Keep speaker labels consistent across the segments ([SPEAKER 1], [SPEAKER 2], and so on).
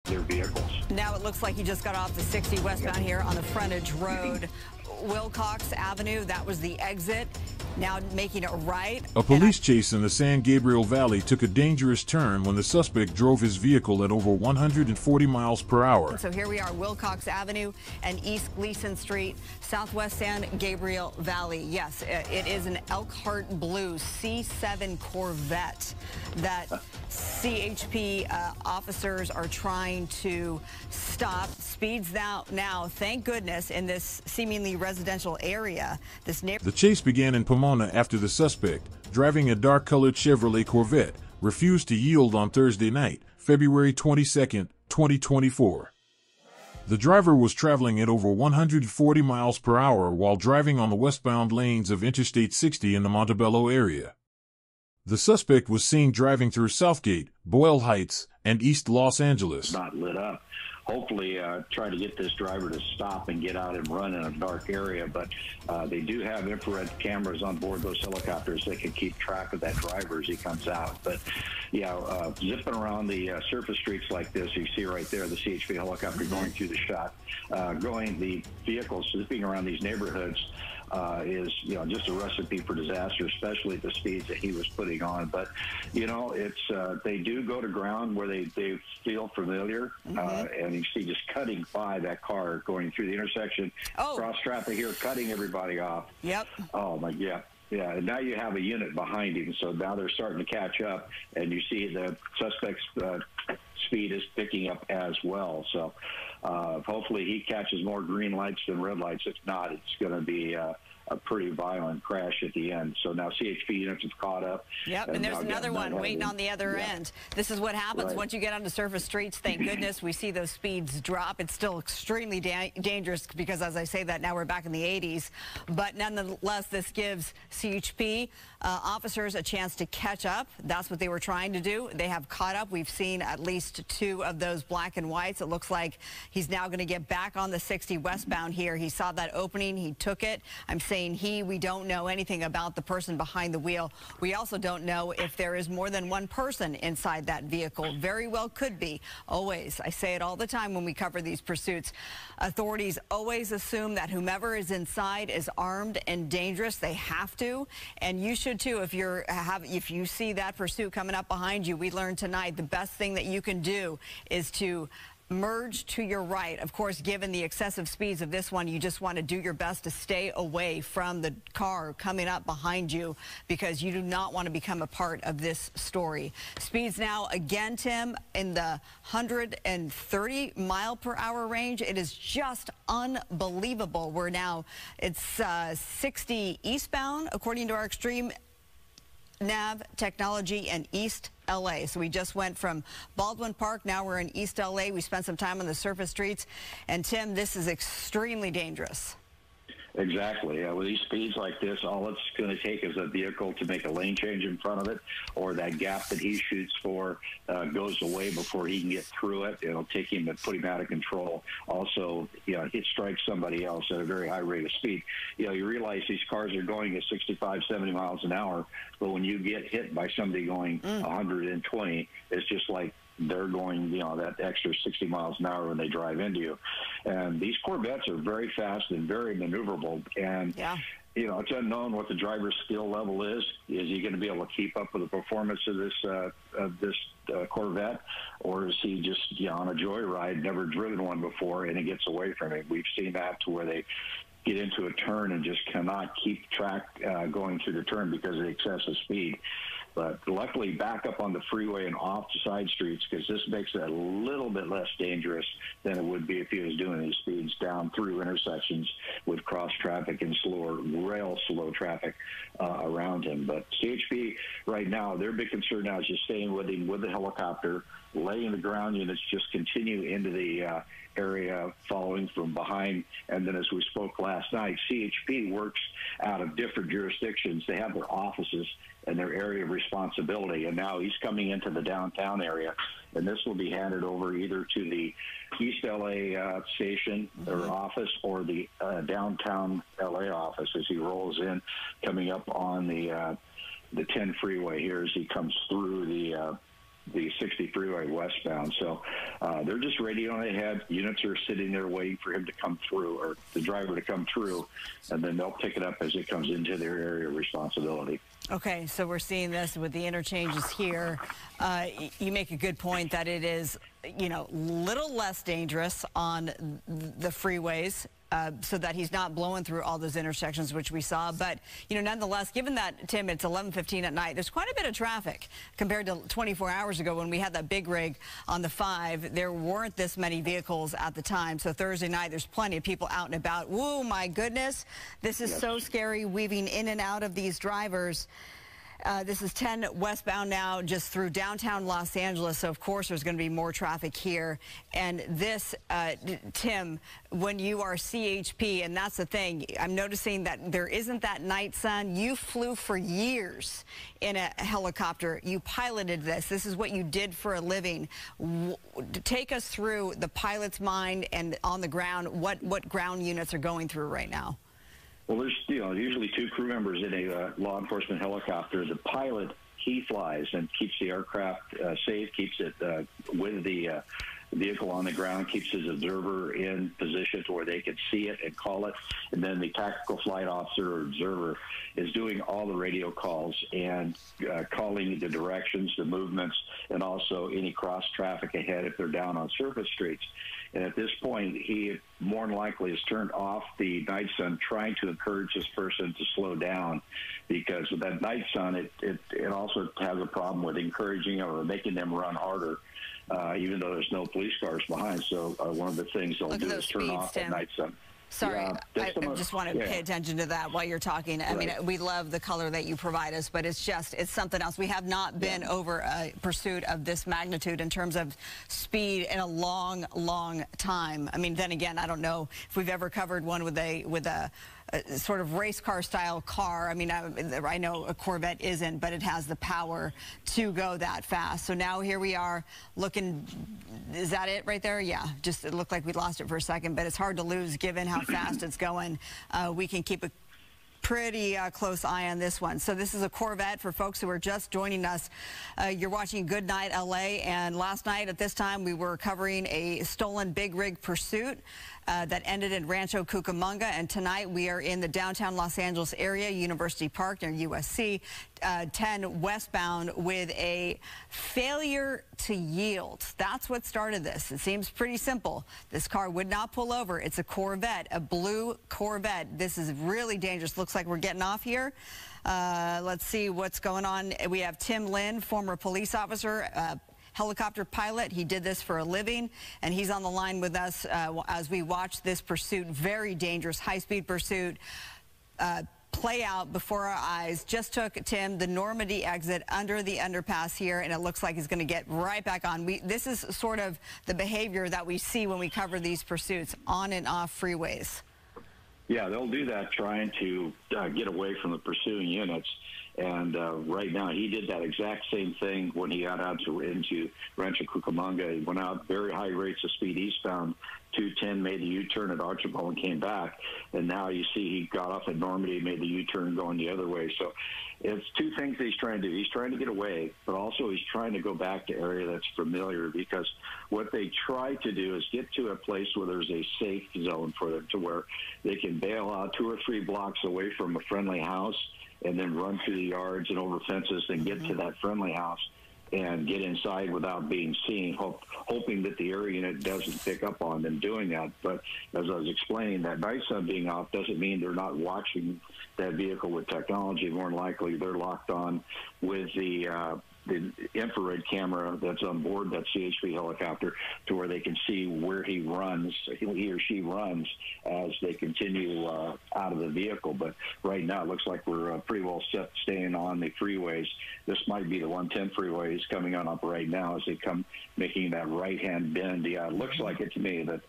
[SPEAKER 1] their vehicles.
[SPEAKER 2] Now it looks like he just got off the 60 westbound here on the frontage road. Wilcox Avenue, that was the exit. Now making it right.
[SPEAKER 3] A police chase in the San Gabriel Valley took a dangerous turn when the suspect drove his vehicle at over 140 miles per hour.
[SPEAKER 2] So here we are, Wilcox Avenue and East Gleason Street, southwest San Gabriel Valley. Yes, it is an Elkhart Blue C7 Corvette that CHP officers are trying to stop. Speeds now, thank goodness, in this seemingly residential area. The
[SPEAKER 3] chase began in Pomona after the suspect, driving a dark-colored Chevrolet Corvette, refused to yield on Thursday night, February 22, 2024. The driver was traveling at over 140 miles per hour while driving on the westbound lanes of Interstate 60 in the Montebello area. The suspect was seen driving through Southgate, Boyle Heights, and East Los Angeles.
[SPEAKER 1] Not lit up. Hopefully try to get this driver to stop and get out and run in a dark area, but they do have infrared cameras on board those helicopters that can keep track of that driver as he comes out. But yeah, zipping around the surface streets like this, you see right there the CHP helicopter going through the shot, the vehicles zipping around these neighborhoods is, just a recipe for disaster, especially at the speeds that he was putting on. But, it's they do go to ground where they feel familiar, and you see just cutting by that car going through the intersection, cross traffic here, cutting everybody off.
[SPEAKER 2] Yep.
[SPEAKER 1] Oh, my, yeah. Yeah, and now you have a unit behind him, so now they're starting to catch up, and you see the suspect's speed is picking up as well. So hopefully he catches more green lights than red lights. If not, it's going to be a pretty violent crash at the end. So now CHP units have caught up.
[SPEAKER 2] Yep, and there's another one waiting on the other end. This is what happens once you get onto surface streets. Thank goodness we see those speeds drop. It's still extremely dangerous because, as I say that, now we're back in the 80s. But nonetheless, this gives CHP officers a chance to catch up. That's what they were trying to do. They have caught up. We've seen at least 2 of those black and whites. It looks like he's now going to get back on the 60 westbound here. He saw that opening. He took it. I'm saying we don't know anything about the person behind the wheel. We also don't know if there is more than one person inside that vehicle. Very well could be. Always. I say it all the time when we cover these pursuits. Authorities always assume that whomever is inside is armed and dangerous. They have to. And you should too if you see that pursuit coming up behind you. We learned tonight the best thing that you can do is to merge to your right. Of course, given the excessive speeds of this one, you just want to do your best to stay away from the car coming up behind you because you do not want to become a part of this story. Speeds now again, Tim, in the 130 mile per hour range. It is just unbelievable. It's 60 eastbound, according to our extreme nav technology, and East LA. So we just went from Baldwin Park. Now we're in East LA. We spent some time on the surface streets. And Tim, this is extremely dangerous.
[SPEAKER 1] Exactly. With these speeds like this, all it's going to take is a vehicle to make a lane change in front of it, or that gap that he shoots for goes away before he can get through it. It'll take him and put him out of control. Also, it strikes somebody else at a very high rate of speed. You realize these cars are going at 65, 70 miles an hour, but when you get hit by somebody going 120, it's just like they're going, that extra 60 miles an hour when they drive into you. And these Corvettes are very fast and very maneuverable. And, it's unknown what the driver's skill level is. Is he going to be able to keep up with the performance of this Corvette? Or is he just, on a joyride, never driven one before, and it gets away from him? We've seen that to where they get into a turn and just cannot keep track going through the turn because of the excessive speed. But luckily back up on the freeway and off the side streets, because this makes it a little bit less dangerous than it would be if he was doing these speeds down through intersections with cross traffic and rail slow traffic around him. But CHP right now, their big concern now is just staying with him with the helicopter, letting the ground units just continue into the area following from behind. And then, as we spoke last night, CHP works out of different jurisdictions. They have their offices and their area of responsibility. And now he's coming into the downtown area, and this will be handed over either to the East LA station or office, or the downtown LA office as he rolls in, coming up on the 10 freeway here as he comes through the 60 freeway westbound. So they're just radioing ahead. Units are sitting there waiting for him to come through, or the driver to come through, and then they'll pick it up as it comes into their area of responsibility. Okay,
[SPEAKER 2] so we're seeing this with the interchanges here. You make a good point that it is, you know, little less dangerous on the freeways, so that he's not blowing through all those intersections, which we saw. But, you know, nonetheless, given that, Tim, it's 11:15 at night, there's quite a bit of traffic compared to 24 hours ago when we had that big rig on the 5. There weren't this many vehicles at the time. So Thursday night, there's plenty of people out and about. Whoa, my goodness. This is so scary, weaving in and out of these drivers. This is 10 westbound now, just through downtown Los Angeles. So, of course, there's going to be more traffic here. And this, Tim, when you are CHP, and that's the thing, I'm noticing that there isn't that night sun. You flew for years in a helicopter. You piloted this. This is what you did for a living. Take us through the pilot's mind and on the ground, what ground units are going through right now.
[SPEAKER 1] Well, there's usually 2 crew members in a law enforcement helicopter. The pilot, he flies and keeps the aircraft safe, keeps it with the vehicle on the ground, keeps his observer in position to where they can see it and call it. And then the tactical flight officer or observer is doing all the radio calls and calling the directions, the movements, and also any cross traffic ahead if they're down on surface streets. And at this point, he more than likely has turned off the night sun, trying to encourage this person to slow down, because with that night sun, it also has a problem with encouraging or making them run harder, even though there's no police cars behind. So one of the things they'll do is turn off that night sun.
[SPEAKER 2] Sorry, I just want to pay attention to that while you're talking. I mean, we love the color that you provide us, but it's something else. We have not been over a pursuit of this magnitude in terms of speed in a long, long time. I mean, then again, I don't know if we've ever covered one with a sort of race car style car. I mean, I know a Corvette isn't, but it has the power to go that fast. So now here we are looking. Is that it right there? Yeah, just it looked like we lost it for a second, but it's hard to lose given how fast it's going. We can keep a pretty close eye on this one. So this is a Corvette for folks who are just joining us. You're watching Good Night LA, and last night at this time we were covering a stolen big rig pursuit that ended in Rancho Cucamonga, and tonight we are in the downtown Los Angeles area, University Park near USC, 10 westbound with a failure to yield. That's what started this. It seems pretty simple. This car would not pull over. It's a Corvette, a blue Corvette. This is really dangerous. Looks like we're getting off here. Let's see what's going on. We have Tim Lynn, former police officer, helicopter pilot. He did this for a living, and he's on the line with us as we watch this pursuit, very dangerous, high-speed pursuit, play out before our eyes. Just took, Tim, the Normandy exit under the underpass here, and it looks like he's going to get right back on. This is sort of the behavior that we see when we cover these pursuits on and off freeways.
[SPEAKER 1] Yeah, they'll do that trying to get away from the pursuing units. And right now, he did that exact same thing when he got out into Rancho Cucamonga. He went out very high rates of speed eastbound, 210, made the U-turn at Archibald and came back. And now you see he got off at Normandy, made the U-turn going the other way. So it's 2 things that he's trying to do. He's trying to get away, but also he's trying to go back to area that's familiar, because what they try to do is get to a place where there's a safe zone for them, to where they can bail out 2 or 3 blocks away from a friendly house and then run through the yards and over fences and get to that friendly house and get inside without being seen, hoping that the area unit doesn't pick up on them doing that. But as I was explaining, that night sun being off doesn't mean they're not watching that vehicle with technology. More than likely, they're locked on with the infrared camera that's on board that CHP helicopter, to where they can see where he or she runs as they continue out of the vehicle. But right now it looks like we're pretty well set staying on the freeways. This might be the 110 freeway is coming on up right now as they come making that right-hand bend. Yeah, it looks like it to me that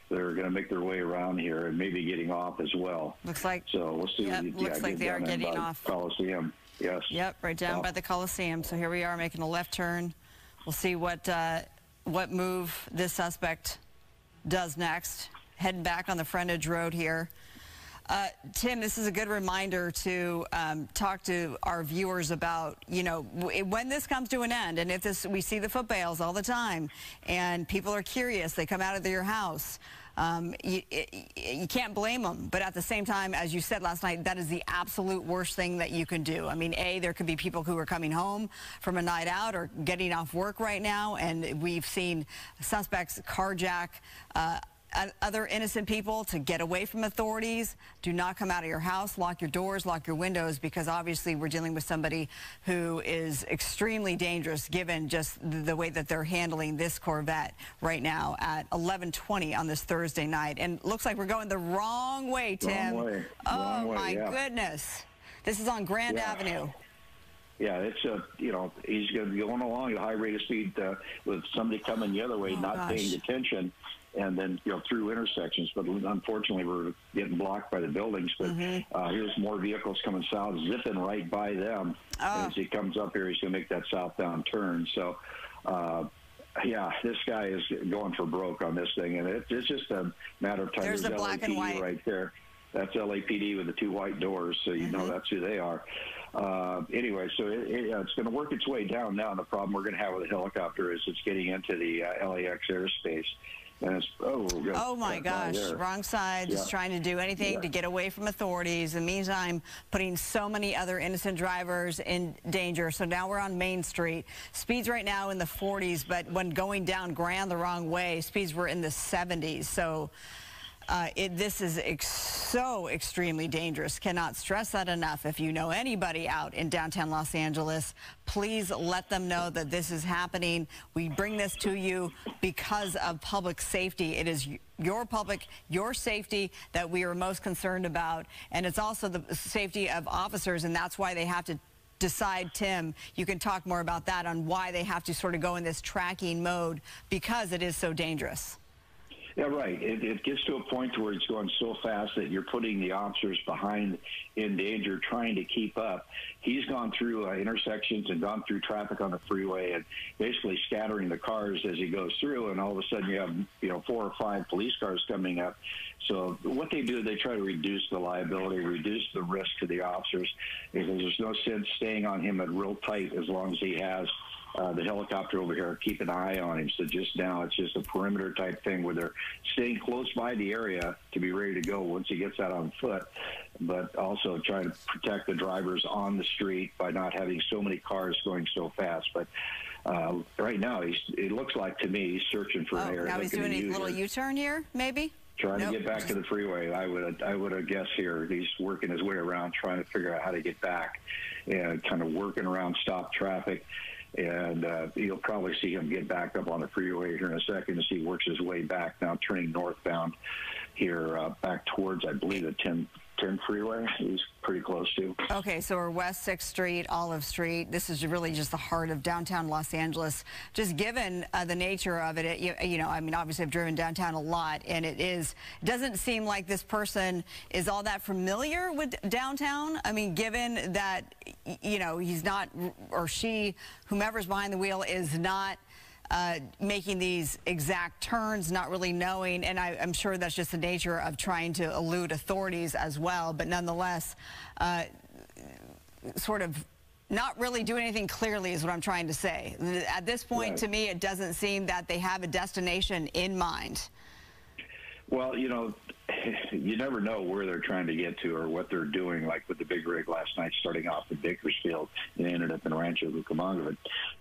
[SPEAKER 1] they're going to make their way around here and maybe getting off as well.
[SPEAKER 2] Looks like.
[SPEAKER 1] So we'll see.
[SPEAKER 2] Yep, looks like they are getting off.
[SPEAKER 1] Coliseum. Yes.
[SPEAKER 2] Yep, right down by the Coliseum. So here we are making a left turn. We'll see what move this suspect does next. Heading back on the frontage road here. Tim, this is a good reminder to talk to our viewers about, when this comes to an end, and if we see the foot bails all the time, and people are curious, they come out of your house. You can't blame them, but at the same time, as you said last night, that is the absolute worst thing that you can do. I mean, there could be people who are coming home from a night out or getting off work right now, and we've seen suspects carjack other innocent people to get away from authorities. Do not come out of your house. Lock your doors, lock your windows, because obviously we're dealing with somebody who is extremely dangerous given just the way that they're handling this Corvette right now at 11:20 on this Thursday night. And looks like we're going the wrong way, Tim.
[SPEAKER 1] Wrong way.
[SPEAKER 2] Oh,
[SPEAKER 1] Wrong way,
[SPEAKER 2] my goodness. This is on Grand Avenue.
[SPEAKER 1] Yeah, it's he's going to be going along at a high rate of speed with somebody coming the other way, not paying attention, and then through intersections. But unfortunately, we're getting blocked by the buildings. But here's more vehicles coming south, zipping right by them. And as he comes up here, he's going to make that southbound turn. So, yeah, this guy is going for broke on this thing, and it's just a matter of time.
[SPEAKER 2] There's the black and white
[SPEAKER 1] right there. That's LAPD with the 2 white doors, so you know that's who they are. Anyway, so it's going to work its way down now. And the problem we're going to have with the helicopter is it's getting into the LAX airspace. And it's,
[SPEAKER 2] oh my gosh, wrong side, just trying to do anything to get away from authorities. In the meantime, putting so many other innocent drivers in danger. So now we're on Main Street. Speeds right now in the 40s, but when going down Grand the wrong way, speeds were in the 70s. So this is so extremely dangerous. Cannot stress that enough. If you know anybody out in downtown Los Angeles, please let them know that this is happening. We bring this to you because of public safety. It is your safety that we are most concerned about, and it's also the safety of officers, and that's why they have to decide. Tim, you can talk more about that, on why they have to sort of go in this tracking mode, because it is so dangerous.
[SPEAKER 1] Yeah, right. It gets to a point where it's going so fast that you're putting the officers behind in danger, trying to keep up. He's gone through intersections and gone through traffic on the freeway and basically scattering the cars as he goes through. And all of a sudden you have 4 or 5 police cars coming up. So what they do, they try to reduce the liability, reduce the risk to the officers, because there's no sense staying on him at real tight as long as he has the helicopter over here, keep an eye on him. So just now it's just a perimeter type thing where they're staying close by the area to be ready to go once he gets out on foot, but also trying to protect the drivers on the street by not having so many cars going so fast. But right now, it looks like to me he's searching for an area.
[SPEAKER 2] Now he's doing a little U-turn here, maybe?
[SPEAKER 1] Trying to get back to the freeway. I would have guessed here he's working his way around, trying to figure out how to get back and kind of working around stop traffic. And you'll probably see him get back up on the freeway here in a second as he works his way back, now turning northbound here back towards, I believe, the 10 freeway. He's pretty close to. Okay,
[SPEAKER 2] so we're West 6th Street, Olive Street. This is really just the heart of downtown Los Angeles. Just given the nature of it, I mean, obviously I've driven downtown a lot, and it doesn't seem like this person is all that familiar with downtown. I mean, given that, he's not, or she, whomever's behind the wheel, is not making these exact turns, not really knowing, and I'm sure that's just the nature of trying to elude authorities as well, but nonetheless, sort of not really doing anything clearly is what I'm trying to say. At this point, to me, it doesn't seem that they have a destination in mind.
[SPEAKER 1] Well, you never know where they're trying to get to or what they're doing, like with the big rig last night, starting off in Bakersfield and ended up in Rancho Cucamonga. But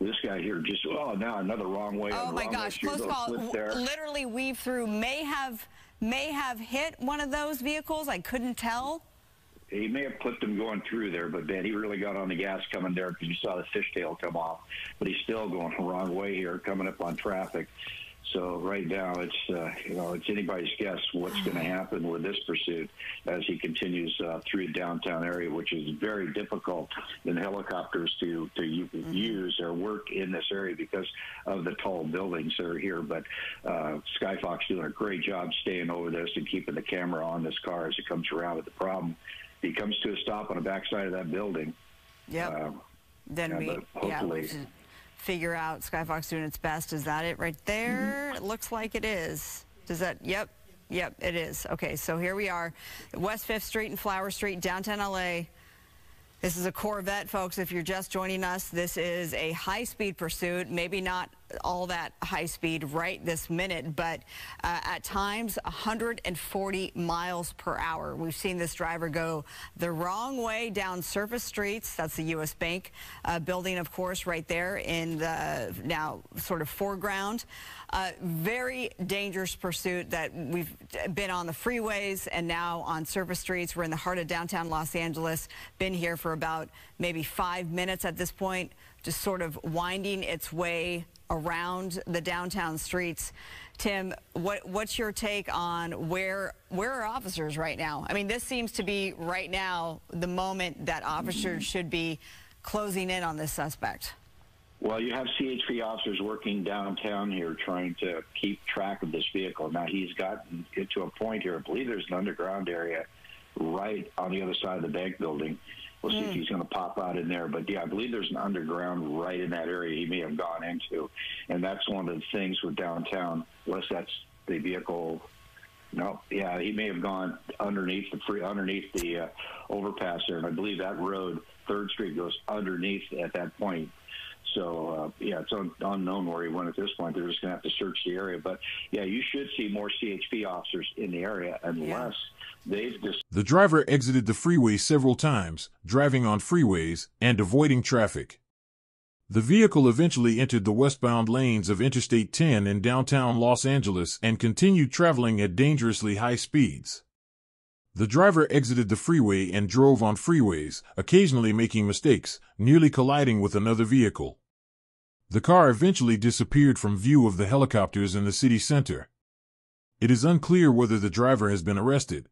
[SPEAKER 1] this guy here just, now another wrong way.
[SPEAKER 2] Oh, my gosh, close call. Literally weave through, may have hit one of those vehicles. I couldn't tell.
[SPEAKER 1] He may have clipped him going through there, but man, he really got on the gas coming there because you saw the fishtail come off. But he's still going the wrong way here, coming up on traffic. So right now, it's it's anybody's guess what's going to happen with this pursuit as he continues through the downtown area, which is very difficult in helicopters to use or work in this area because of the tall buildings that are here. But Skyfox doing a great job staying over this and keeping the camera on this car as it comes around. But the problem, he comes to a stop on the backside of that building.
[SPEAKER 2] Yep. Then hopefully. Figure out. Skyfox doing its best. Is that it right there? It looks like it is. Does that? Yep. Yep, it is. Okay, so here we are, West 5th Street and Flower Street, downtown LA. This is a Corvette, folks. If you're just joining us, this is a high-speed pursuit, maybe not all that high speed right this minute, but at times 140 miles per hour. We've seen this driver go the wrong way down surface streets. That's the U.S. Bank building, of course, right there in the now sort of foreground. Very dangerous pursuit that we've been on the freeways and now on surface streets. We're in the heart of downtown Los Angeles. Been here for about maybe 5 minutes at this point, just sort of winding its way around the downtown streets. Tim, what's your take on where are officers right now? I mean, this seems to be right now the moment that officers should be closing in on this suspect.
[SPEAKER 1] Well, you have CHP officers working downtown here trying to keep track of this vehicle. Now, he's gotten it to a point here. I believe there's an underground area right on the other side of the bank building. We'll see if he's going to pop out in there. But, yeah, I believe there's an underground right in that area he may have gone into. And that's one of the things with downtown, unless that's the vehicle. No, yeah, he may have gone underneath the overpass there. And I believe that road, 3rd Street, goes underneath at that point. So, yeah, it's unknown where he went at this point. They're just going to have to search the area. But, yeah, you should see more CHP officers in the area unless they've just...
[SPEAKER 3] The driver exited the freeway several times, driving on freeways and avoiding traffic. The vehicle eventually entered the westbound lanes of Interstate 10 in downtown Los Angeles and continued traveling at dangerously high speeds. The driver exited the freeway and drove on freeways, occasionally making mistakes, nearly colliding with another vehicle. The car eventually disappeared from view of the helicopters in the city center. It is unclear whether the driver has been arrested,